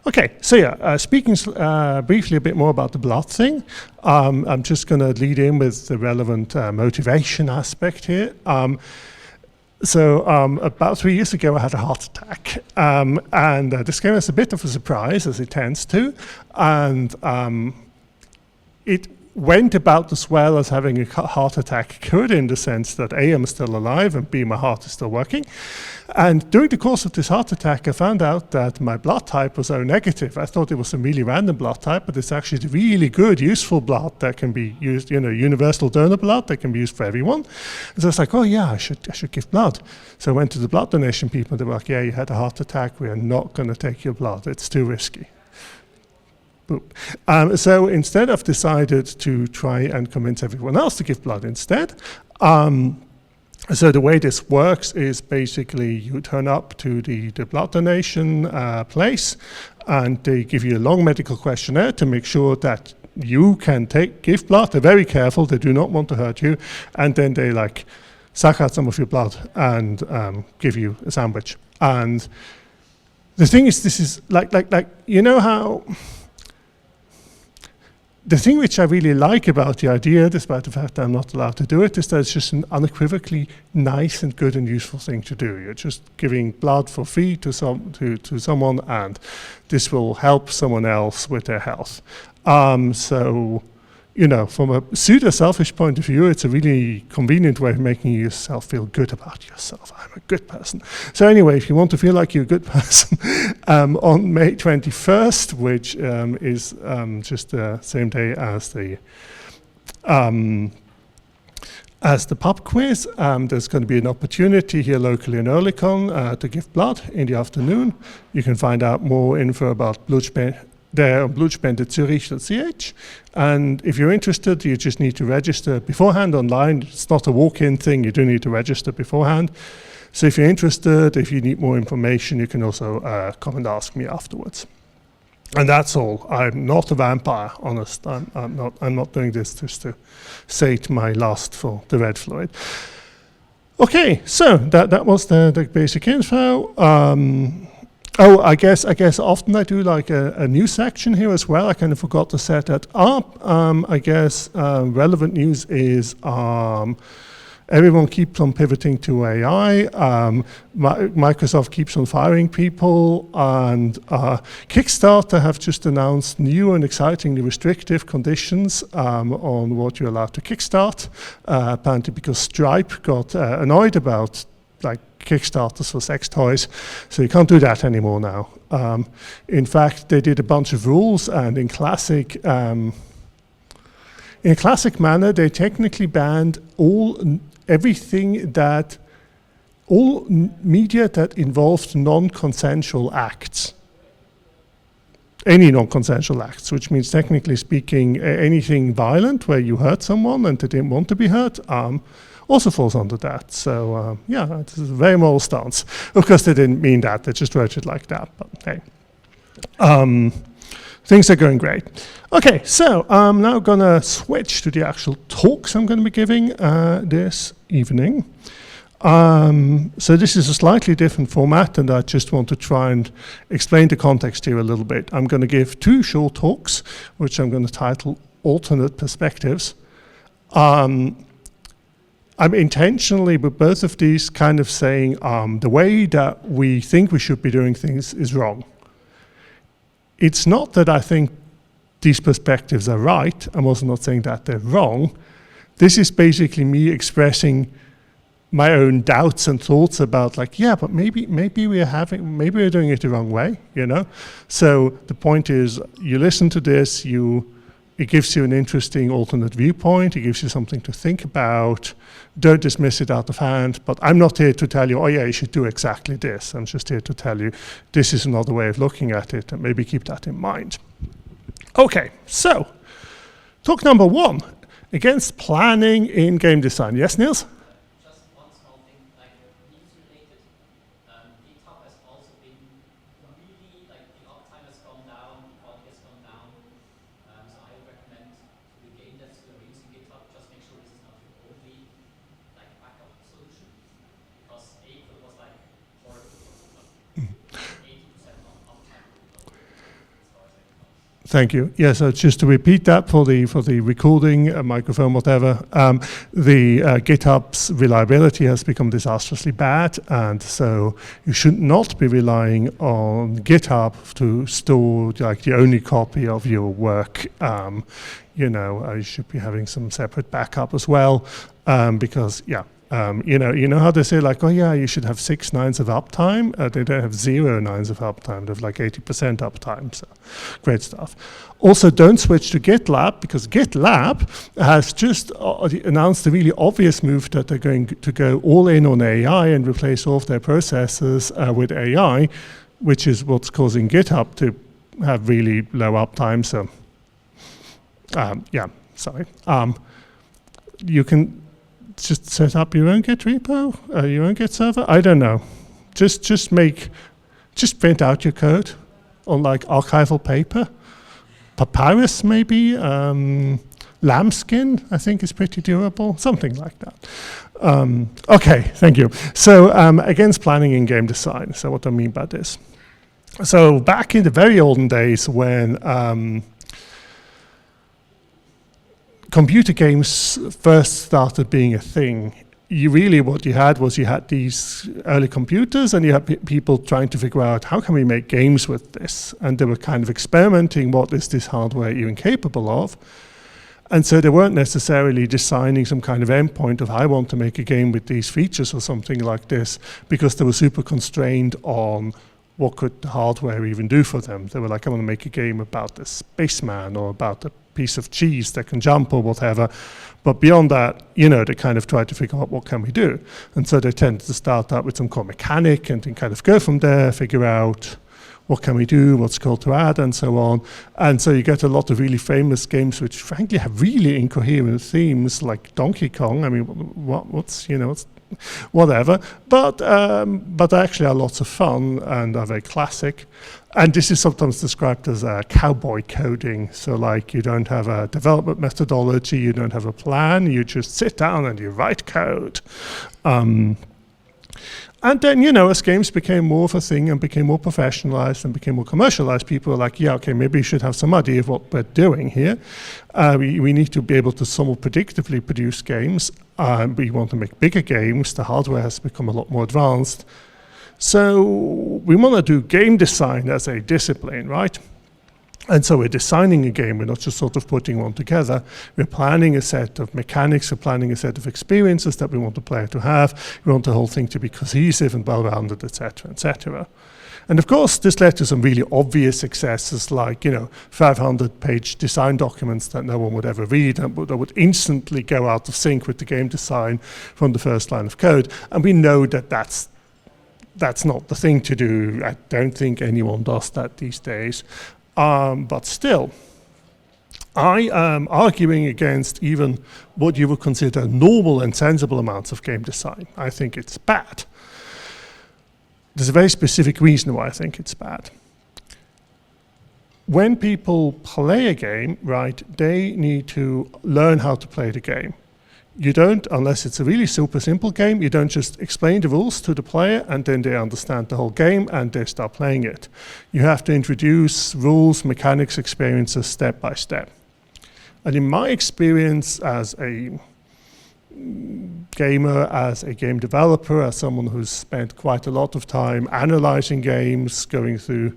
Okay, so yeah, speaking briefly a bit more about the blood thing, I'm just going to lead in with the relevant motivation aspect here. About 3 years ago, I had a heart attack, and this came as a bit of a surprise, as it tends to, and it went about as well as having a heart attack could, in the sense that A, I'm still alive, and B, my heart is still working. And during the course of this heart attack, I found out that my blood type was O negative. I thought it was a really random blood type, but it's actually the really good, useful blood that can be used, universal donor blood that can be used for everyone. And so I was like, oh yeah, I should give blood. So I went to the blood donation people, and they were like, yeah, you had a heart attack. We are not going to take your blood. It's too risky. So instead, I've decided to try and convince everyone else to give blood instead. So the way this works is basically you turn up to the blood donation place, and they give you a long medical questionnaire to make sure that you can give blood. They're very careful. They do not want to hurt you. And then they suck out some of your blood and give you a sandwich. And the thing is, this is you know how... The thing which I really like about the idea, despite the fact that I'm not allowed to do it, is that it's just an unequivocally nice and good and useful thing to do. You're just giving blood for free to someone, and this will help someone else with their health. From a pseudo-selfish point of view, it's a really convenient way of making yourself feel good about yourself. I'm a good person. So anyway, if you want to feel like you're a good person, on May 21st, which is just the same day as the pub quiz, there's going to be an opportunity here locally in Oerlikon to give blood in the afternoon. You can find out more info about there on blutspenderzürich.ch, and if you're interested, you just need to register beforehand online. It's not a walk-in thing, you do need to register beforehand. So if you're interested, if you need more information, you can also come and ask me afterwards. And that's all. I'm not a vampire, honest. I'm not doing this just to sate my lust for the red fluid. Okay, so that was the basic info. I guess often I do a news section here as well. I kind of forgot to set that up. Relevant news is everyone keeps on pivoting to AI. Microsoft keeps on firing people, and Kickstarter have just announced new and excitingly restrictive conditions on what you're allowed to kickstart. Apparently because Stripe got annoyed about Kickstarters for sex toys, so you can't do that anymore now. In fact, they did a bunch of rules, and in a classic manner, they technically banned all media that involved non-consensual acts. Any non-consensual acts, which means technically speaking, anything violent where you hurt someone and they didn't want to be hurt, also falls under that. So it's a very moral stance. Of course, they didn't mean that. They just wrote it like that. But hey, things are going great. Okay, so I'm now going to switch to the actual talks I'm going to be giving this evening. So this is a slightly different format, and I just want to try and explain the context here a little bit. I'm going to give 2 short talks, which I'm going to title Alternate Perspectives. I'm intentionally, with both of these, kind of saying the way that we think we should be doing things is wrong. It's not that I think these perspectives are right. I'm also not saying that they're wrong. This is basically me expressing my own doubts and thoughts about but maybe we're doing it the wrong way, So the point is, you listen to this, it gives you an interesting alternate viewpoint. It gives you something to think about. Don't dismiss it out of hand. But I'm not here to tell you, oh yeah, you should do exactly this. I'm just here to tell you this is another way of looking at it, and maybe keep that in mind. Okay, so talk number 1, against planning in game design. Yes, Niels? Thank you. Yeah, so just to repeat that for the recording, microphone, whatever, the GitHub's reliability has become disastrously bad, and so you should not be relying on GitHub to store like the only copy of your work. You should be having some separate backup as well, because you know how they say like, oh yeah, you should have 6 nines of uptime. They don't have 0 nines of uptime. They have like 80% uptime. So great stuff. Also, don't switch to GitLab, because GitLab has just announced a really obvious move that they're going to go all in on AI and replace all of their processes with AI, which is what's causing GitHub to have really low uptime. So you can just set up your own Git repo, your own Git server. I don't know. Just print out your code on like archival paper. Papyrus maybe. Lambskin I think is pretty durable. Something like that. Okay, thank you. So against planning in game design. So what do I mean by this? So back in the very olden days when computer games first started being a thing, what you had these early computers, and you had people trying to figure out how can we make games with this, and they were kind of experimenting, what is this hardware even capable of? And so they weren't necessarily designing some kind of endpoint of I want to make a game with these features or something like this, because they were super constrained on what could the hardware even do for them. They were like, I want to make a game about a spaceman or about a piece of cheese that can jump or whatever. But beyond that, they kind of tried to figure out what can we do. And so they tended to start out with some core mechanic and then kind of go from there, figure out what can we do, what's called to add, and so on. And so you get a lot of really famous games which frankly have really incoherent themes, like Donkey Kong. I mean, what's whatever, but actually are lots of fun and are very classic. And this is sometimes described as cowboy coding. So like you don't have a development methodology, you don't have a plan, you just sit down and you write code. And then, as games became more of a thing and became more professionalized and became more commercialized, people were like, yeah, okay, maybe we should have some idea of what we're doing here. We need to be able to somewhat predictably produce games. We want to make bigger games. The hardware has become a lot more advanced. So we want to do game design as a discipline, right? And so we're designing a game, we're not just sort of putting one together. We're planning a set of mechanics, we're planning a set of experiences that we want the player to have. We want the whole thing to be cohesive and well-rounded, etc., etc. And of course, this led to some really obvious successes like, 500-page design documents that no one would ever read and that would instantly go out of sync with the game design from the first line of code. And we know that that's not the thing to do. I don't think anyone does that these days. But still, I am arguing against even what you would consider normal and sensible amounts of game design. I think it's bad. There's a very specific reason why I think it's bad. When people play a game, right, they need to learn how to play the game. You don't, unless it's a really super simple game, you don't just explain the rules to the player and then they understand the whole game and they start playing it. You have to introduce rules, mechanics, experiences step by step. And in my experience as a gamer, as a game developer, as someone who's spent quite a lot of time analyzing games, going through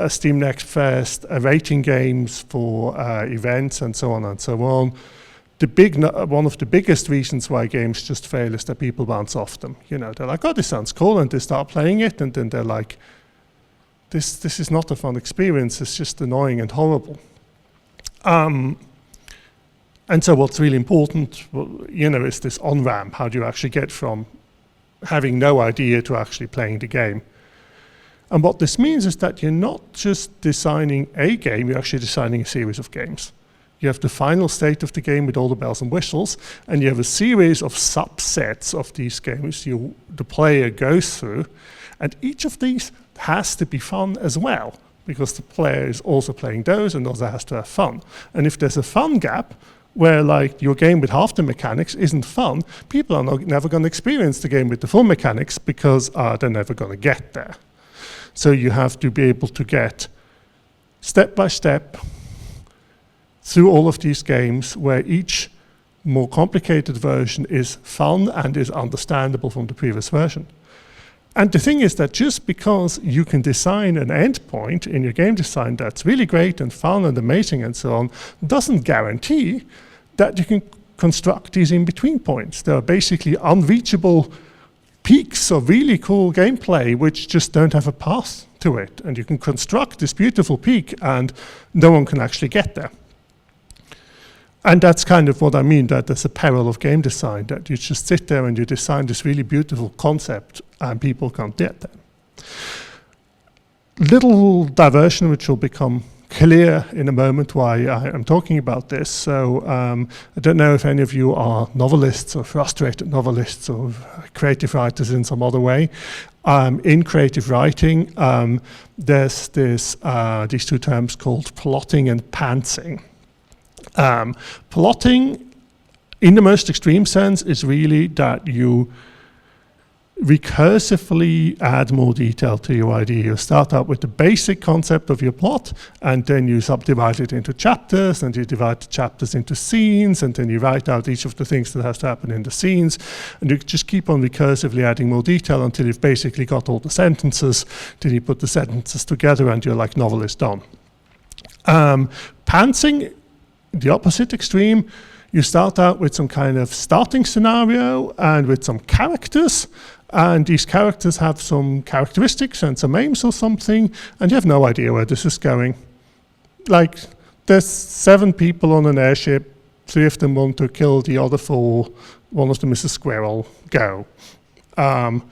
Steam Next Fest, rating games for events and so on, one of the biggest reasons why games just fail is that people bounce off them. They're like, oh, this sounds cool, and they start playing it, and then they're like, this is not a fun experience, it's just annoying and horrible. And so what's really important, is this on-ramp. How do you actually get from having no idea to actually playing the game? And what this means is that you're not just designing a game, you're actually designing a series of games. You have the final state of the game with all the bells and whistles, and you have a series of subsets of these games the player goes through, and each of these has to be fun as well, because the player is also playing those and also has to have fun. And if there's a fun gap, where like your game with half the mechanics isn't fun, people are never going to experience the game with the full mechanics because they're never going to get there. So you have to be able to get step by step through all of these games, where each more complicated version is fun and is understandable from the previous version. And the thing is that just because you can design an endpoint in your game design that's really great and fun and amazing and so on, doesn't guarantee that you can construct these in-between points. There are basically unreachable peaks of really cool gameplay which just don't have a path to it. And you can construct this beautiful peak and no one can actually get there. And that's kind of what I mean, that there's a peril of game design, that you just sit there and you design this really beautiful concept and people can't get there. Little diversion which will become clear in a moment why I am talking about this. So I don't know if any of you are novelists or frustrated novelists or creative writers in some other way. In creative writing, there's these two terms called plotting and pantsing. Plotting, in the most extreme sense, is really that you recursively add more detail to your idea. You start out with the basic concept of your plot, and then you subdivide it into chapters, and you divide the chapters into scenes, and then you write out each of the things that has to happen in the scenes, and you just keep on recursively adding more detail until you've basically got all the sentences. Then you put the sentences together, and you're like, novel is done. Pantsing, the opposite extreme, you start out with some kind of starting scenario and with some characters, and these characters have some characteristics and some aims or something, and you have no idea where this is going. Like, there's 7 people on an airship, 3 of them want to kill the other 4, one of them is a squirrel, go. And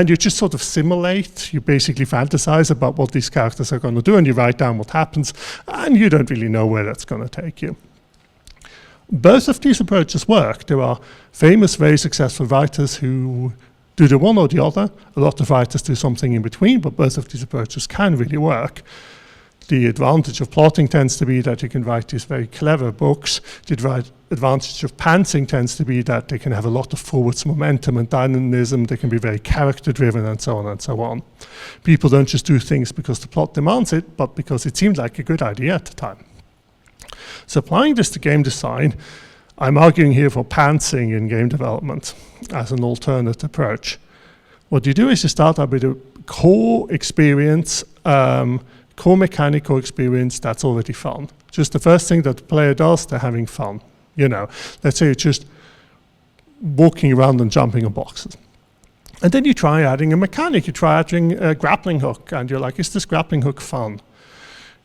you just sort of simulate, you basically fantasize about what these characters are going to do, and you write down what happens, and you don't really know where that's going to take you. Both of these approaches work. There are famous, very successful writers who do the one or the other. A lot of writers do something in between, but both of these approaches can really work. The advantage of plotting tends to be that you can write these very clever books. The advantage of pantsing tends to be that they can have a lot of forwards momentum and dynamism. They can be very character-driven and so on and so on. People don't just do things because the plot demands it, but because it seemed like a good idea at the time. So applying this to game design, I'm arguing here for pantsing in game development as an alternate approach. What you do is you start out with a core experience, core mechanical experience that's already fun. Just the first thing that the player does, they're having fun. You know, let's say you're just walking around and jumping on boxes. And then you try adding a mechanic, you try adding a grappling hook, and you're like, is this grappling hook fun?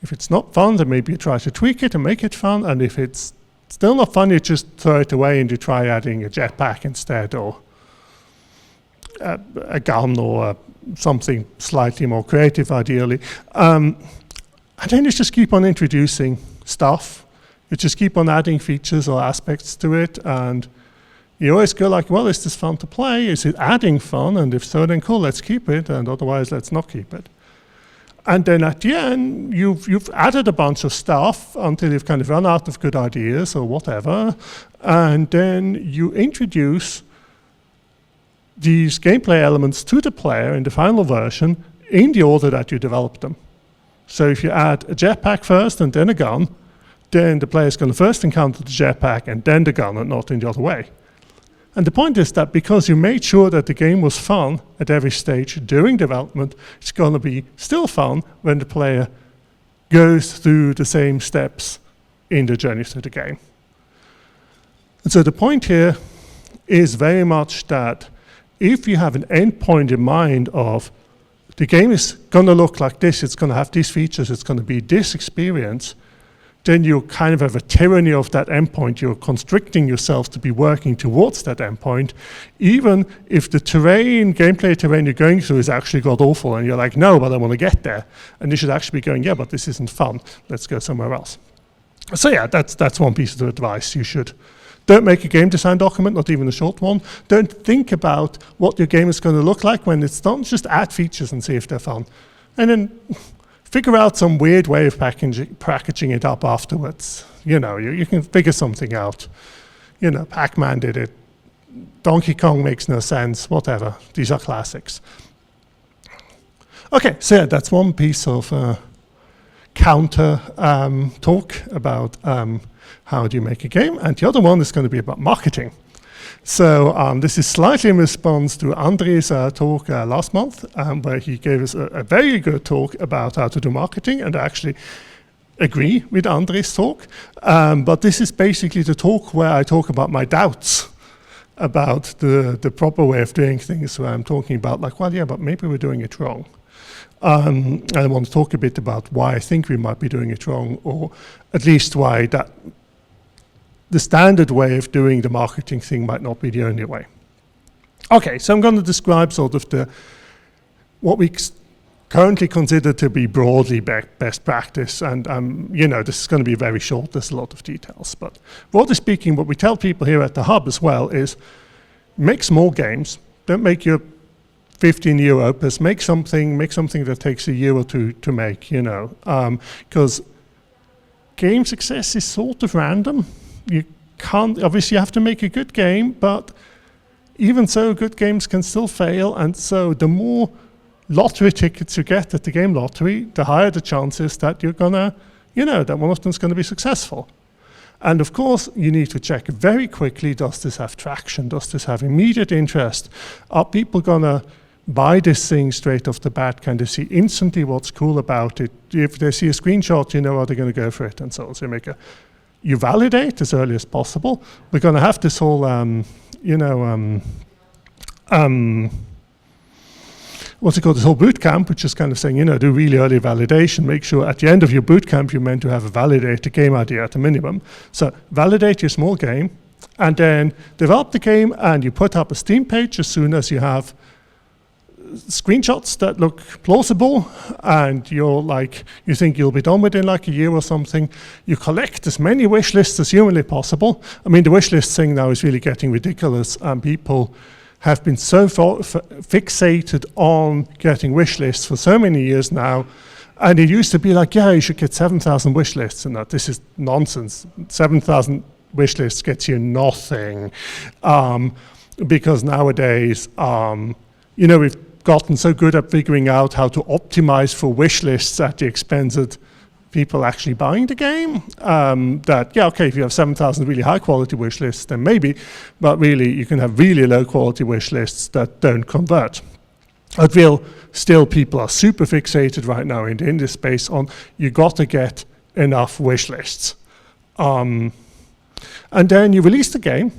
If it's not fun, then maybe you try to tweak it and make it fun, and if it's still not fun, you just throw it away and you try adding a jetpack instead, or a gun, or something slightly more creative, ideally. And then you just keep on introducing stuff. You just keep on adding features or aspects to it, and you always go like, well, is this fun to play? Is it adding fun? And if so, then cool, let's keep it, and otherwise let's not keep it. And then at the end, you've added a bunch of stuff until you've kind of run out of good ideas or whatever, and then you introduce these gameplay elements to the player in the final version in the order that you developed them. So if you add a jetpack first and then a gun, then the player is going to first encounter the jetpack and then the gun, and not in the other way. And the point is that because you made sure that the game was fun at every stage during development, it's going to be still fun when the player goes through the same steps in the journey through the game. And so the point here is very much that if you have an endpoint in mind of the game is going to look like this, it's going to have these features, it's going to be this experience, then you kind of have a tyranny of that endpoint. You're constricting yourself to be working towards that endpoint, even if the gameplay terrain you're going through is actually god-awful, and you're like, no, but I want to get there. And you should actually be going, yeah, but this isn't fun. Let's go somewhere else. So yeah, that's one piece of advice. You should don't make a game design document, not even a short one. Don't think about what your game is going to look like when it's done. Just add features and see if they're fun. And then figure out some weird way of packaging it up afterwards. You know, you can figure something out. You know, Pac-Man did it. Donkey Kong makes no sense, whatever. These are classics. Okay, so yeah, that's one piece of counter talk about how do you make a game, and the other one is going to be about marketing. So this is slightly in response to Andre's talk last month, where he gave us a very good talk about how to do marketing, and I actually agree with Andre's talk. But this is basically the talk where I talk about my doubts about the proper way of doing things, where I'm talking about like, well, yeah, but maybe we're doing it wrong. And I want to talk a bit about why I think we might be doing it wrong, or at least why that the standard way of doing the marketing thing might not be the only way. Okay, so I'm going to describe sort of what we currently consider to be broadly best practice, and this is going to be very short, there's a lot of details, but broadly speaking, what we tell people here at the Hub as well is make small games, don't make your 15-year opus, make something that takes a year or two to make, because game success is sort of random. You can't, obviously you have to make a good game, but even so, good games can still fail, and so the more lottery tickets you get at the game lottery, the higher the chances that you're gonna, that one of them's gonna be successful. And of course, you need to check very quickly, does this have traction? Does this have immediate interest? Are people gonna buy this thing straight off the bat? Can they see instantly what's cool about it? If they see a screenshot, are they gonna go for it? And so you validate as early as possible. We're going to have this whole, what's it called, this whole boot camp, which is kind of saying, do really early validation. Make sure at the end of your boot camp, you're meant to have a validated game idea at a minimum. So validate your small game, and then develop the game, and you put up a Steam page as soon as you have screenshots that look plausible, and you think you'll be done within like a year or something. You collect as many wish lists as humanly possible. I mean, the wish list thing now is really getting ridiculous, and people have been so fixated on getting wish lists for so many years now. And it used to be like, yeah, you should get 7,000 wish lists, and that this is nonsense. 7,000 wish lists gets you nothing, because nowadays, we've gotten so good at figuring out how to optimize for wish lists at the expense of people actually buying the game, if you have 7,000 really high quality wish lists, then maybe, but really you can have really low quality wish lists that don't convert. But still people are super fixated right now in the indie space on you got to get enough wish lists. And then you release the game,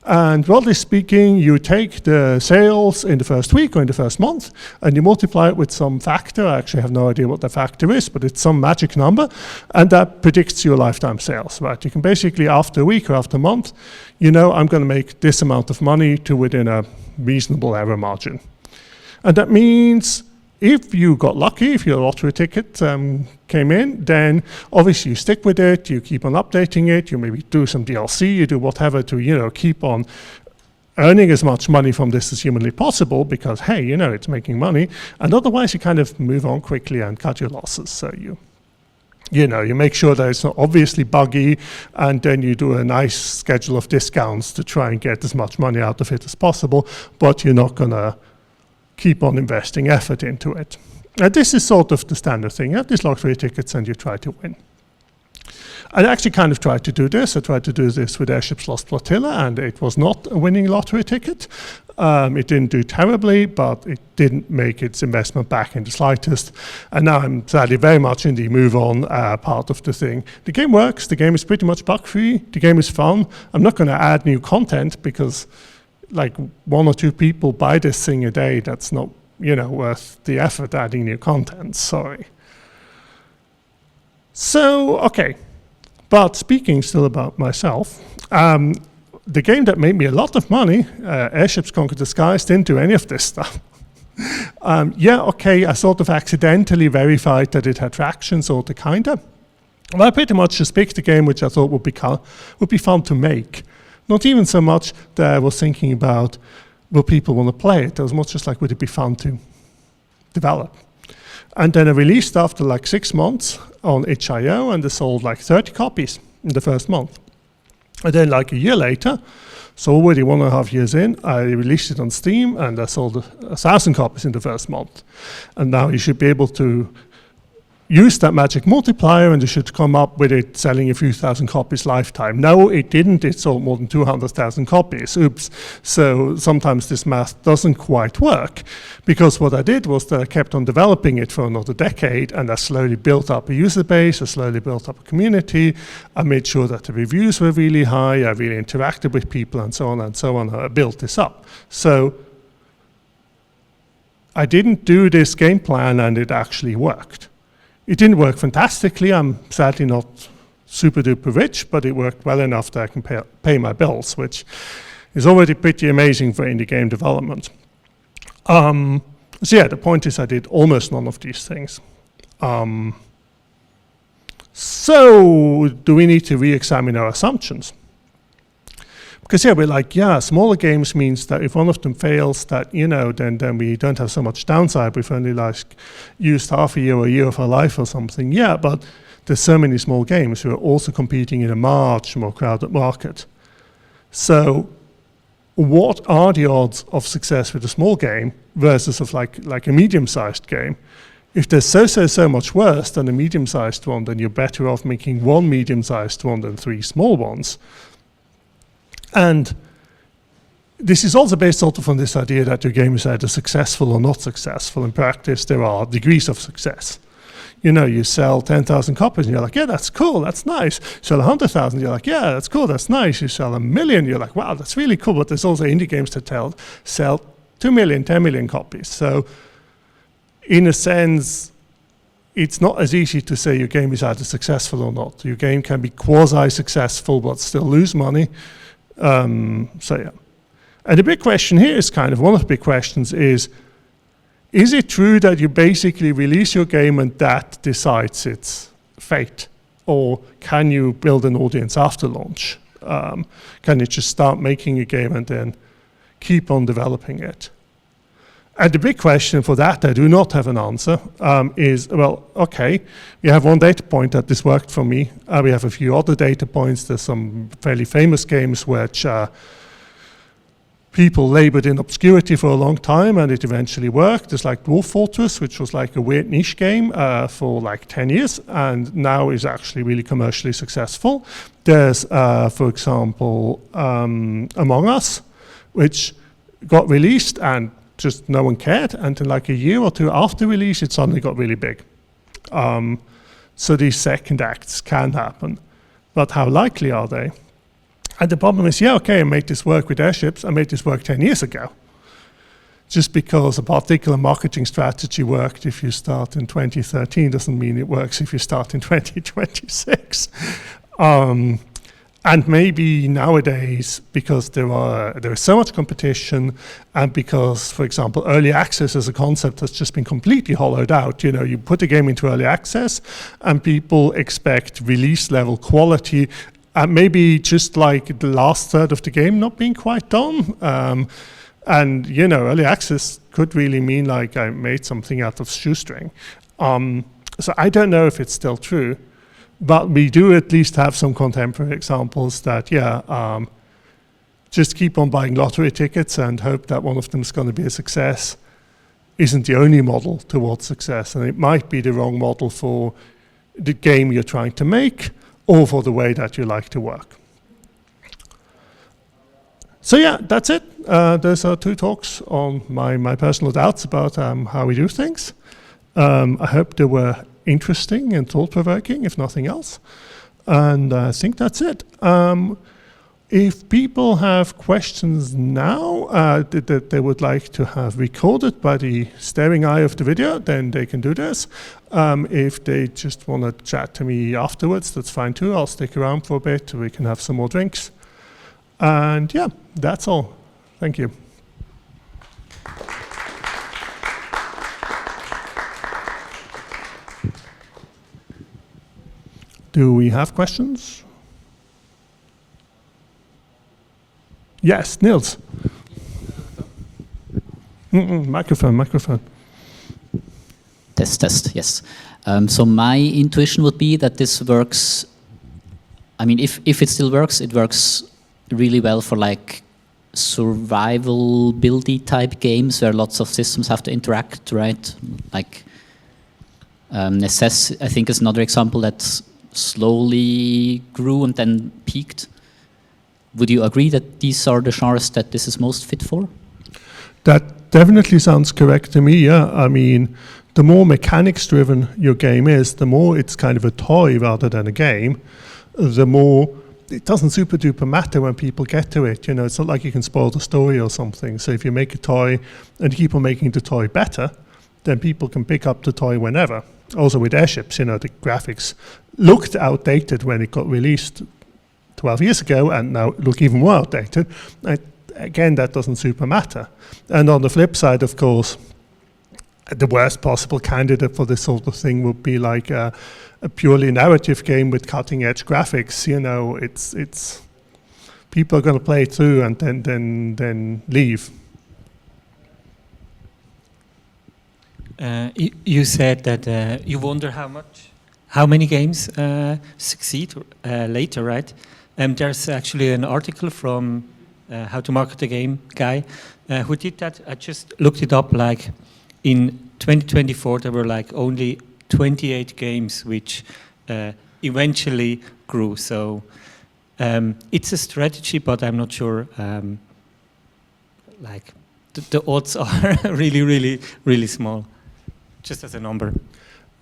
and broadly speaking, you take the sales in the first week or in the first month, and you multiply it with some factor. I actually have no idea what the factor is, but it's some magic number, and that predicts your lifetime sales, right? You can basically, after a week or after a month, I'm going to make this amount of money to within a reasonable error margin. And that means if you got lucky, if your lottery ticket came in, then obviously you stick with it, you keep on updating it, you maybe do some DLC, you do whatever to, keep on earning as much money from this as humanly possible, because, hey, it's making money. And otherwise you kind of move on quickly and cut your losses. So you make sure that it's not obviously buggy, and then you do a nice schedule of discounts to try and get as much money out of it as possible, but you're not going to keep on investing effort into it. This is sort of the standard thing. You have these lottery tickets and you try to win. I actually kind of tried to do this. I tried to do this with Airships Lost Flotilla, and it was not a winning lottery ticket. It didn't do terribly, but it didn't make its investment back in the slightest. And now I'm sadly very much in the move on part of the thing. The game works. The game is pretty much bug-free. The game is fun. I'm not going to add new content because like 1 or 2 people buy this thing a day. That's not, worth the effort adding new content. Sorry. So, okay. But speaking still about myself, the game that made me a lot of money, Airships Conquer the Skies, didn't do any of this stuff. I sort of accidentally verified that it had traction, sort of, kinda. Well, I pretty much just picked a game which I thought would be fun to make. Not even so much that I was thinking about, will people want to play it? It was much just like, would it be fun to develop? And then I released after like 6 months on itch.io, and they sold like 30 copies in the first month. And then like a year later, so already 1.5 years in, I released it on Steam, and I sold 1,000 copies in the first month. And now you should be able to use that magic multiplier and you should come up with it selling a few thousand copies lifetime. No, it didn't. It sold more than 200,000 copies. Oops. So sometimes this math doesn't quite work, because what I did was that I kept on developing it for another decade, and I slowly built up a user base, I slowly built up a community, I made sure that the reviews were really high, I really interacted with people, and so on and so on. I built this up. So I didn't do this game plan and it actually worked. It didn't work fantastically. I'm sadly not super duper rich, but it worked well enough that I can pay my bills, which is already pretty amazing for indie game development. So yeah, the point is I did almost none of these things. So do we need to re-examine our assumptions? Because yeah, we're like, yeah, smaller games means that if one of them fails, that, you know, then we don't have so much downside. We've only like used half a year or a year of our life or something. Yeah, but there's so many small games who are also competing in a much more crowded market. So what are the odds of success with a small game versus of like a medium-sized game? If they're so much worse than a medium-sized one, then you're better off making one medium-sized one than 3 small ones. And this is also based sort of on this idea that your game is either successful or not successful. In practice, there are degrees of success. You know, you sell 10,000 copies and you're like, yeah, that's cool, that's nice. You sell 100,000, you're like, yeah, that's cool, that's nice. You sell 1 million, you're like, wow, that's really cool. But there's also indie games that sell 2 million, 10 million copies. So in a sense, it's not as easy to say your game is either successful or not. Your game can be quasi-successful but still lose money. So yeah. And the big question here is kind of, one of the big questions is it true that you basically release your game and that decides its fate? Or can you build an audience after launch? Can you just start making a game and then keep on developing it? And the big question for that, I do not have an answer, is, well, okay, we have one data point that this worked for me. We have a few other data points. There's some fairly famous games which people labored in obscurity for a long time and it eventually worked. There's like Dwarf Fortress, which was like a weird niche game for like 10 years and now is actually really commercially successful. There's, for example, Among Us, which got released and just no one cared, and in like a year or two after release, it suddenly got really big. So these second acts can happen, but how likely are they? And the problem is, yeah, okay, I made this work with airships, I made this work 10 years ago. Just because a particular marketing strategy worked if you start in 2013 doesn't mean it works if you start in 2026. And maybe nowadays, because there is so much competition, and because, for example, early access as a concept has just been completely hollowed out. You know, you put a game into early access, and people expect release-level quality, and maybe just like the last third of the game not being quite done. And you know, early access could really mean like I made something out of shoestring. So I don't know if it's still true. But we do at least have some contemporary examples that, yeah, just keep on buying lottery tickets and hope that one of them is going to be a success isn't the only model towards success. And it might be the wrong model for the game you're trying to make or for the way that you like to work. So yeah, that's it. Those are 2 talks on my personal doubts about how we do things. I hope they were interesting and thought-provoking, if nothing else. And I think that's it. If people have questions now that they would like to have recorded by the staring eye of the video, then they can do this. If they just want to chat to me afterwards, that's fine too. I'll stick around for a bit. We can have some more drinks. And yeah, that's all. Thank you. Do we have questions? Yes, Niels. Microphone. Test, yes. So my intuition would be that this works, I mean, if it still works, it works really well for like survival buildy type games where lots of systems have to interact, right? Like Necess, I think, is another example that slowly grew and then peaked. Would you agree that these are the genres that this is most fit for? That definitely sounds correct to me, yeah. I mean, the more mechanics-driven your game is, the more it's kind of a toy rather than a game, the more it doesn't super duper matter when people get to it. You know, it's not like you can spoil the story or something. So if you make a toy and keep on making the toy better, then people can pick up the toy whenever. Also with airships, you know, the graphics looked outdated when it got released 12 years ago and now look even more outdated. Again, that doesn't super matter. And on the flip side, of course, the worst possible candidate for this sort of thing would be like a purely narrative game with cutting-edge graphics. You know, it's people are going to play it through and then leave. You said that you wonder how many games succeed later, right? There's actually an article from How to Market a Game guy who did that. I just looked it up. Like in 2024, there were like only 28 games which eventually grew. So it's a strategy, but I'm not sure. Like the odds are really, really, really small. Just as a number.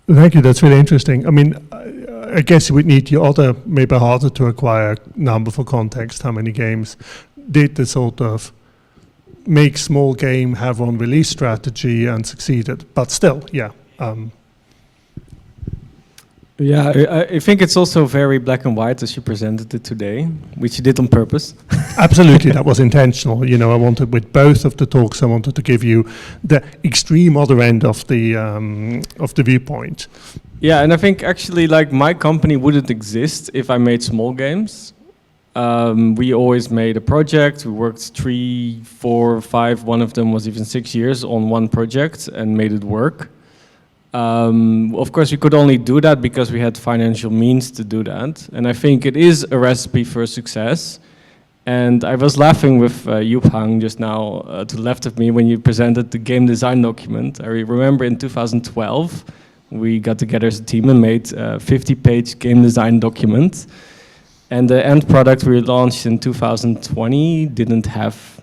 Thank you, that's really interesting. I mean, I guess you would need the other, maybe harder to acquire number for context, how many games did the sort of make small game have on release strategy and succeeded, but still, yeah. Yeah, I think it's also very black and white as you presented it today, which you did on purpose. Absolutely, that was intentional. You know, I wanted with both of the talks, I wanted to give you the extreme other end of the viewpoint. Yeah, and I think actually, like, my company wouldn't exist if I made small games. We always made a project. We worked 3, 4, 5. One of them was even 6 years on one project and made it work. Of course, we could only do that because we had financial means to do that. And I think it is a recipe for success. And I was laughing with Joep Hang just now to the left of me when you presented the game design document. I remember in 2012, we got together as a team and made a 50-page game design document. And the end product we launched in 2020 didn't have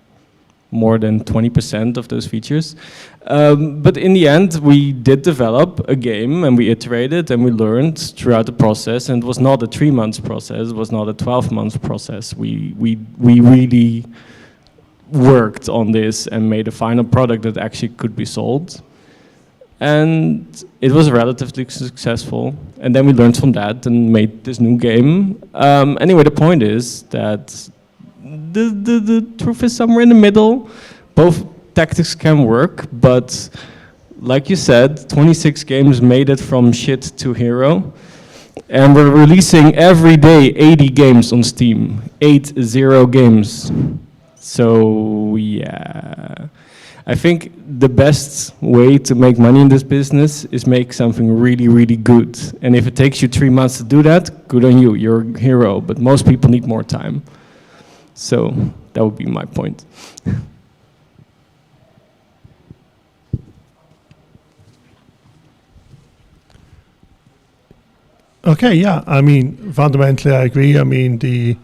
more than 20% of those features. But in the end, we did develop a game and we iterated and we learned throughout the process. And it was not a 3 months process, it was not a 12 months process. We really worked on this and made a final product that actually could be sold. And it was relatively successful. And then we learned from that and made this new game. Anyway, the point is that the truth is somewhere in the middle. Both tactics can work, but like you said, 26 games made it from shit to hero. And we're releasing every day 80 games on Steam. 80 games. So, yeah. I think the best way to make money in this business is make something really, really good. And if it takes you 3 months to do that, good on you, you're a hero. But most people need more time. So that would be my point. Okay, yeah, I mean, fundamentally I agree. I mean, the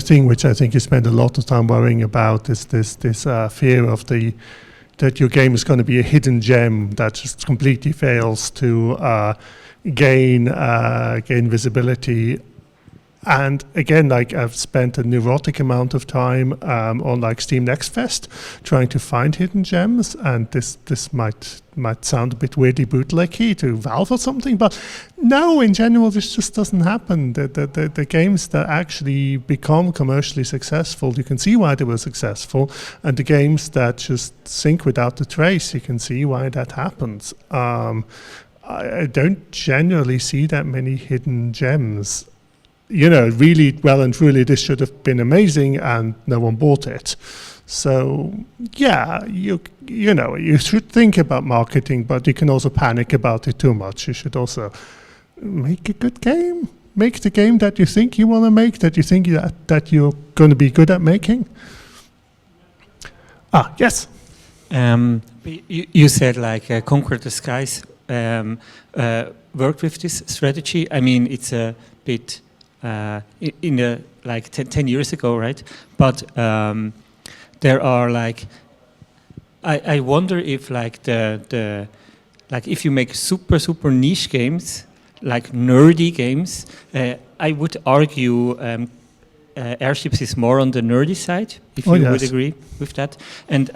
thing which I think you spend a lot of time worrying about is this fear of that your game is going to be a hidden gem that just completely fails to gain visibility. And again, like I've spent a neurotic amount of time on like Steam Next Fest trying to find hidden gems, and this might sound a bit weirdly bootleggy to Valve or something, but no, in general, this just doesn't happen. The games that actually become commercially successful, you can see why they were successful, and the games that just sink without a trace, you can see why that happens. I don't generally see that many hidden gems. You know, really well and truly, this should have been amazing, and no one bought it. So, yeah, you should think about marketing, but you can also panic about it too much. You should also make a good game. Make the game that you think you want to make, that you think that you're going to be good at making. Yes. You said like conquer the skies worked with this strategy. I mean, it's a bit in a like 10 years ago, right? But there are like I wonder if like the like if you make super niche games, like nerdy games, I would argue Airships is more on the nerdy side, if you would agree with that. And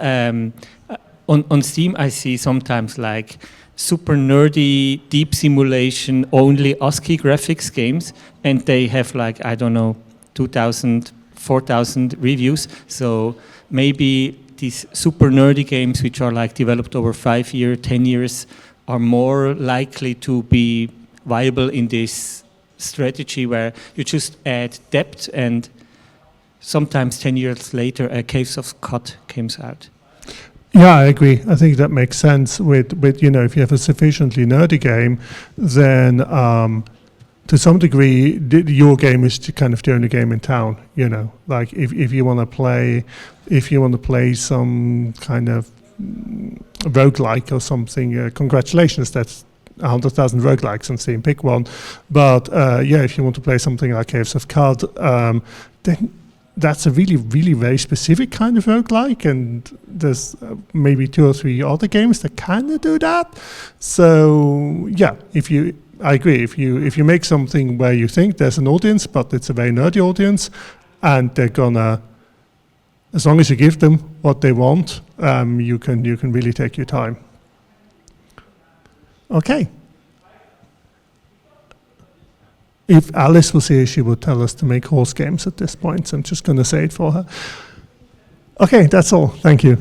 on Steam, I see sometimes like super nerdy, deep simulation, only ASCII graphics games, and they have like, I don't know, 2,000, 4,000 reviews. So maybe these super nerdy games, which are like developed over 5 years, 10 years, are more likely to be viable in this strategy where you just add depth, and sometimes 10 years later a Caves of Cut comes out. Yeah, I agree. I think that makes sense with if you have a sufficiently nerdy game, then to some degree your game is kind of the only game in town, like if you want to play some kind of roguelike or something, congratulations, that's 100,000 roguelikes on Steam, pick one. But if you want to play something like Caves of Cod, then that's a really, really very specific kind of roguelike, and there's maybe 2 or 3 other games that kind of do that. So yeah, I agree. If you make something where you think there's an audience, but it's a very nerdy audience, and they're gonna, as long as you give them what they want, you can really take your time. Okay. If Alice was here, she would tell us to make horse games at this point. So I'm just going to say it for her. Okay, that's all. Thank you.